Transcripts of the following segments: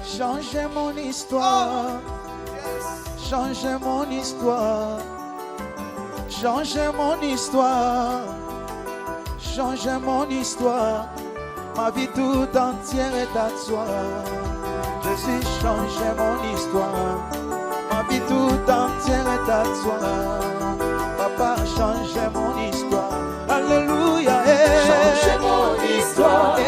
Changez mon histoire. Changez mon histoire. Changez mon histoire. Changez mon histoire. Ma vie tout entière est à toi. Jésus, changez mon histoire. Ma vie tout entière est à toi. Papa, changez mon histoire. Alléluia. Changez mon histoire.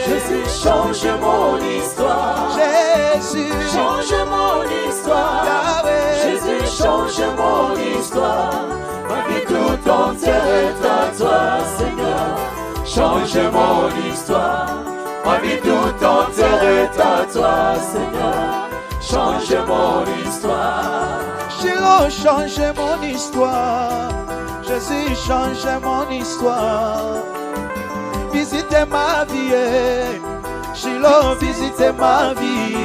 Jésus, change mon histoire. Jésus, change mon histoire. Yahweh. Jésus, change mon histoire. Ma vie tout entière est à toi, Seigneur. Change mon histoire. Ma vie tout entière est à toi, Seigneur. Change mon histoire. Shiloh, change mon histoire. Jésus, change mon histoire. Visitez ma vie. Shiloh, visitez ma vie.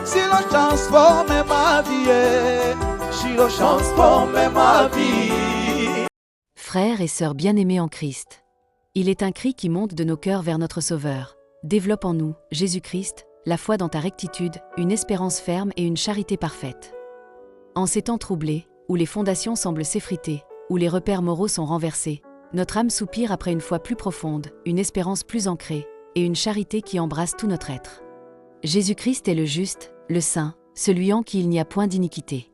Shiloh, transforme ma vie. Shiloh, transforme ma vie. Frères et sœurs bien-aimés en Christ, il est un cri qui monte de nos cœurs vers notre Sauveur. Développe en nous, Jésus-Christ, la foi dans ta rectitude, une espérance ferme et une charité parfaite. En ces temps troublés, où les fondations semblent s'effriter, où les repères moraux sont renversés, notre âme soupire après une foi plus profonde, une espérance plus ancrée, et une charité qui embrasse tout notre être. Jésus-Christ est le juste, le saint, celui en qui il n'y a point d'iniquité.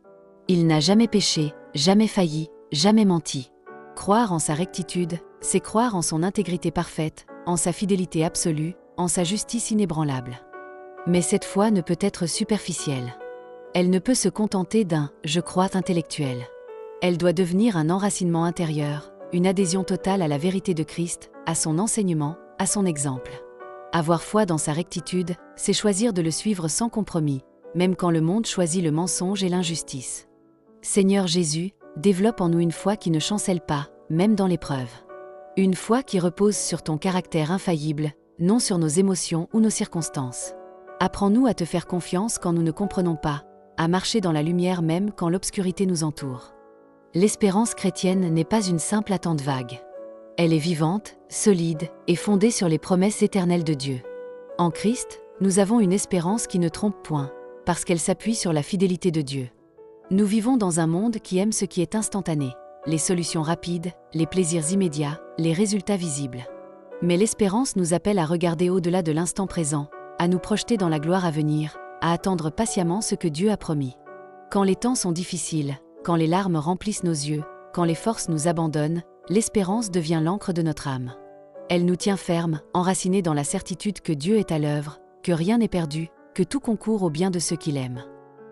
Il n'a jamais péché, jamais failli, jamais menti. Croire en sa rectitude, c'est croire en son intégrité parfaite, en sa fidélité absolue, en sa justice inébranlable. Mais cette foi ne peut être superficielle. Elle ne peut se contenter d'un « je crois » intellectuel. Elle doit devenir un enracinement intérieur, une adhésion totale à la vérité de Christ, à son enseignement, à son exemple. Avoir foi dans sa rectitude, c'est choisir de le suivre sans compromis, même quand le monde choisit le mensonge et l'injustice. Seigneur Jésus, développe en nous une foi qui ne chancelle pas, même dans l'épreuve. Une foi qui repose sur ton caractère infaillible, non sur nos émotions ou nos circonstances. Apprends-nous à te faire confiance quand nous ne comprenons pas, à marcher dans la lumière même quand l'obscurité nous entoure. L'espérance chrétienne n'est pas une simple attente vague. Elle est vivante, solide et fondée sur les promesses éternelles de Dieu. En Christ, nous avons une espérance qui ne trompe point, parce qu'elle s'appuie sur la fidélité de Dieu. Nous vivons dans un monde qui aime ce qui est instantané, les solutions rapides, les plaisirs immédiats, les résultats visibles. Mais l'espérance nous appelle à regarder au-delà de l'instant présent, à nous projeter dans la gloire à venir, à attendre patiemment ce que Dieu a promis. Quand les temps sont difficiles, quand les larmes remplissent nos yeux, quand les forces nous abandonnent, l'espérance devient l'encre de notre âme. Elle nous tient fermes, enracinés dans la certitude que Dieu est à l'œuvre, que rien n'est perdu, que tout concourt au bien de ceux qu'il aime.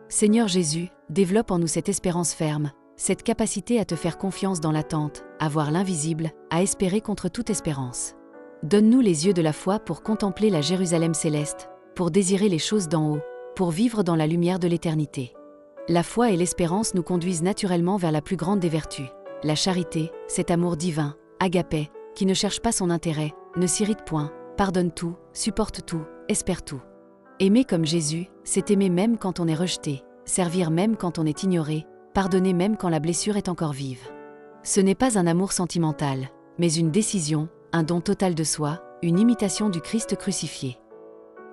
Seigneur Jésus, développe en nous cette espérance ferme, cette capacité à te faire confiance dans l'attente, à voir l'invisible, à espérer contre toute espérance. Donne-nous les yeux de la foi pour contempler la Jérusalem céleste, pour désirer les choses d'en haut, pour vivre dans la lumière de l'éternité. La foi et l'espérance nous conduisent naturellement vers la plus grande des vertus. La charité, cet amour divin, agapé, qui ne cherche pas son intérêt, ne s'irrite point, pardonne tout, supporte tout, espère tout. Aimer comme Jésus, c'est aimer même quand on est rejeté, servir même quand on est ignoré, pardonner même quand la blessure est encore vive. Ce n'est pas un amour sentimental, mais une décision, un don total de soi, une imitation du Christ crucifié.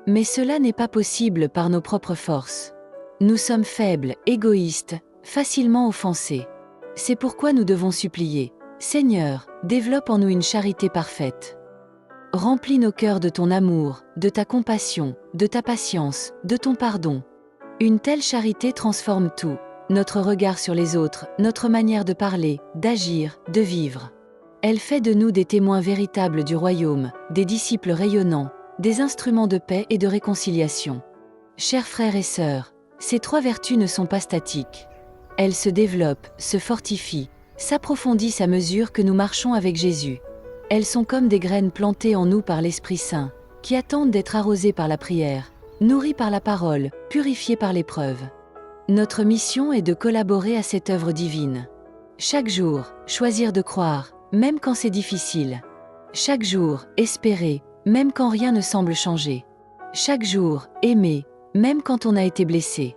Mais cela n'est pas possible par nos propres forces. Nous sommes faibles, égoïstes, facilement offensés. C'est pourquoi nous devons supplier. Seigneur, développe en nous une charité parfaite. Remplis nos cœurs de ton amour, de ta compassion, de ta patience, de ton pardon. Une telle charité transforme tout, notre regard sur les autres, notre manière de parler, d'agir, de vivre. Elle fait de nous des témoins véritables du royaume, des disciples rayonnants, des instruments de paix et de réconciliation. Chers frères et sœurs, ces trois vertus ne sont pas statiques. Elles se développent, se fortifient, s'approfondissent à mesure que nous marchons avec Jésus. Elles sont comme des graines plantées en nous par l'Esprit Saint, qui attendent d'être arrosées par la prière, nourries par la parole, purifiées par l'épreuve. Notre mission est de collaborer à cette œuvre divine. Chaque jour, choisir de croire, même quand c'est difficile. Chaque jour, espérer, même quand rien ne semble changer. Chaque jour, aimer, même quand on a été blessé.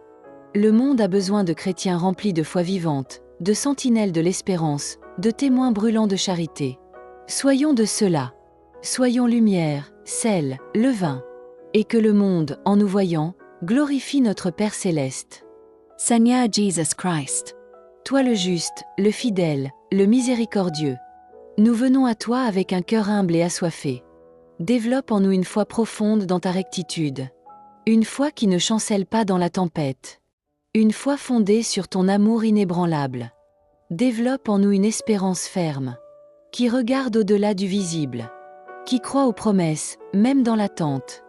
Le monde a besoin de chrétiens remplis de foi vivante, de sentinelles de l'espérance, de témoins brûlants de charité. Soyons de cela. Soyons lumière, sel, levain. Et que le monde, en nous voyant, Glorifie notre Père céleste. Seigneur Jesus Christ. Toi le juste, le fidèle, le miséricordieux. Nous venons à toi avec un cœur humble et assoiffé. Développe en nous une foi profonde dans ta rectitude. Une foi qui ne chancelle pas dans la tempête. Une foi fondée sur ton amour inébranlable. Développe en nous une espérance ferme, qui regarde au-delà du visible, qui croit aux promesses, même dans l'attente,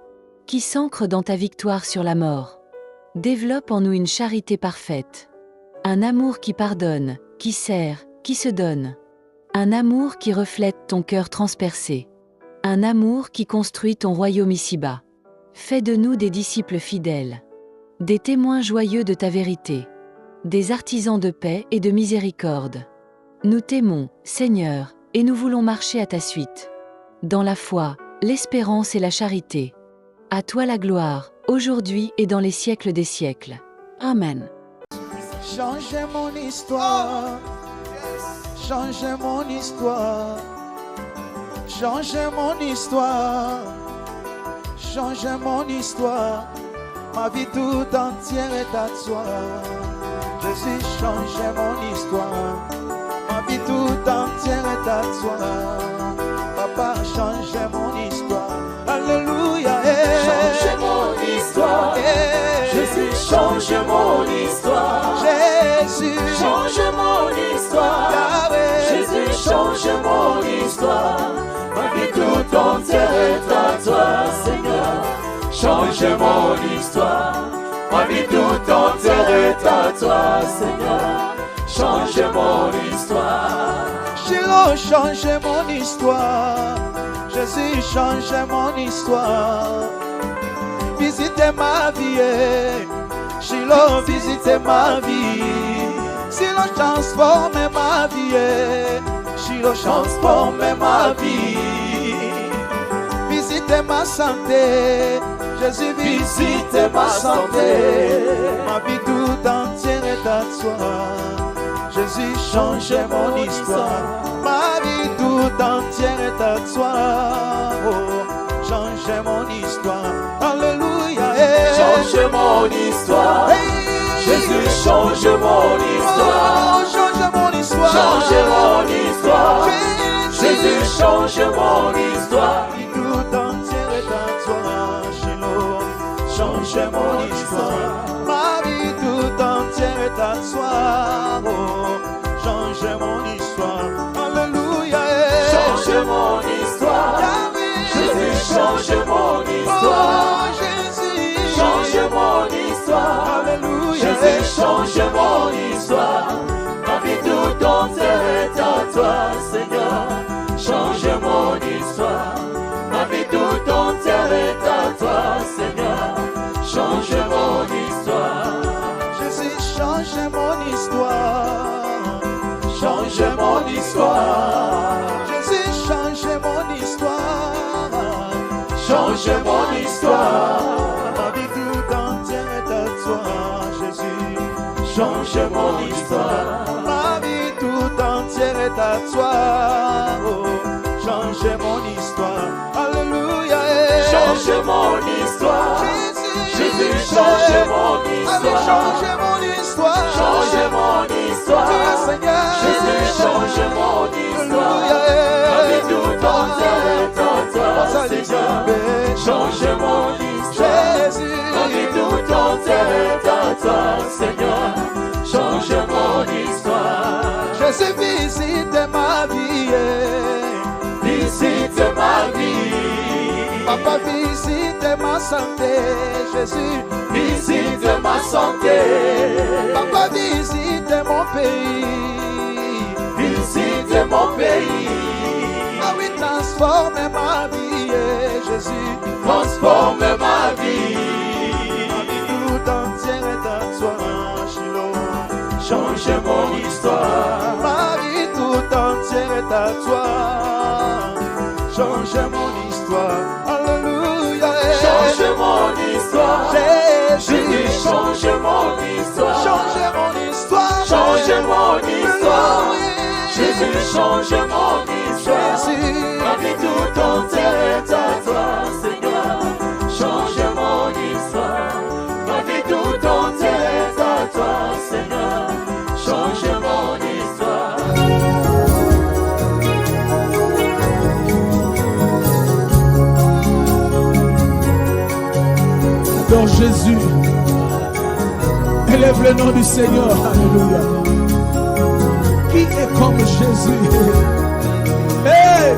qui s'ancre dans ta victoire sur la mort. Développe en nous une charité parfaite, un amour qui pardonne, qui sert, qui se donne, un amour qui reflète ton cœur transpercé, un amour qui construit ton royaume ici-bas. Fais de nous des disciples fidèles, des témoins joyeux de ta vérité, des artisans de paix et de miséricorde. Nous t'aimons, Seigneur, et nous voulons marcher à ta suite, dans la foi, l'espérance et la charité. À toi la gloire, aujourd'hui et dans les siècles des siècles. Amen. Changez mon histoire, changez mon histoire, changez mon histoire, changez mon histoire. Ma vie tout entière est à toi. Jésus, changez mon histoire. Ma vie tout entière est à toi. Papa, changez mon histoire. Alléluia. Changez mon histoire. Jésus, changez mon histoire. Jésus, Changez mon histoire. Yahweh. Jésus, changez mon histoire. Ma vie tout entière est à toi, Seigneur. Changez mon histoire. Ma vie tout entière est à toi, Seigneur. Changez mon histoire. Shiloh, changez mon histoire. Jésus, changez mon histoire. Visitez ma vie. Shiloh, visitez ma vie. Shiloh, transformez ma vie. Shiloh, transformez ma vie. Visitez ma santé. Jésus, visitez ma santé. Ma vie tout entière est à toi. Jésus, changez mon histoire. Ma vie tout entière est à toi. Oh, changez mon histoire. Alléluia. Changez mon histoire. Jésus, changez mon histoire. Oh, changez mon histoire. Changez mon histoire. Jésus, changez mon histoire. Ma vie tout entière est à toi. Shiloh, changez mon histoire. Ma vie tout entière est à toi. Oh, changez mon histoire. Alléluia. Changez mon histoire. Jésus, changez mon histoire. Oh, Jésus. Changez mon histoire. Alléluia. Jésus, changez mon histoire. Ma vie tout entière est à toi, Seigneur. Changez mon histoire. Ma vie tout entière est à toi, Seigneur. Changez mon histoire. Jésus, changez mon histoire. Changez mon histoire. Jésus, changez mon histoire. Changez mon histoire. Ma vie tout entière est à toi, Jésus. Changez mon histoire. Ma vie tout entière est à toi. Oh, changez mon histoire. Alléluia. Changez mon histoire. Jésus, changez mon Allez, histoire. changez mon histoire. Changez mon histoire. Tu es Seigneur. Jésus, changez mon histoire. Alléluia. Ma vie tout entière est à toi, Seigneur. Changez mon histoire. Jésus. Ma vie tout entière est à toi, Seigneur. Changez mon histoire. Jésus, visite ma vie. Visite ma vie. Papa, visite ma santé. Jésus, Visite ma santé. Papa, visite mon pays. Visite mon pays. Ah oui, transforme ma vie, Jésus. Transforme ma vie. Ma vie tout entière est à toi, Shiloh. Changez mon histoire. Ma vie tout entière est à toi. Change mon histoire. Alléluia. Changez mon histoire. Jésus, Changez mon histoire. changez mon histoire. Changez mon histoire. Alléluia. Jésus, changez mon histoire. Jésus. Ma vie tout entière est à toi, Seigneur. Changez mon histoire. Seigneur, change mon histoire. Dans Jésus, élève le nom du Seigneur. Alléluia. Qui est comme Jésus? Hey!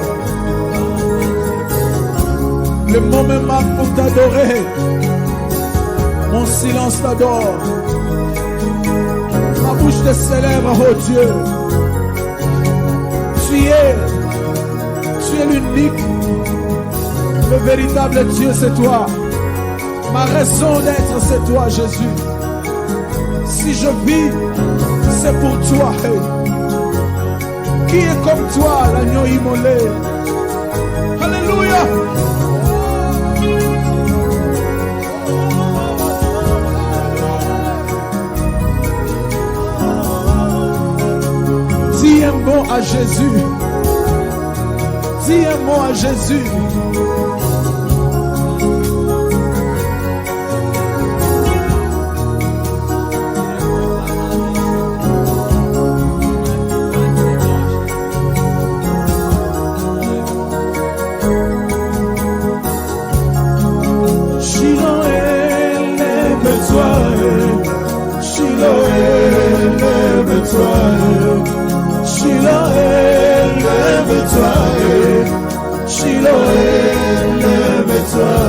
Le mot me manque pour t'adorer. Mon silence t'adore. Ma bouche te célèbre, oh Dieu. Tu es l'unique. Le véritable Dieu, c'est toi. Ma raison d'être, c'est toi, Jésus. Si je vis, c'est pour toi. Hey. Qui est comme toi, l'agneau immolé? Alléluia. Dis un mot à Jésus. Dis un mot à Jésus. Shiloh, lève-toi.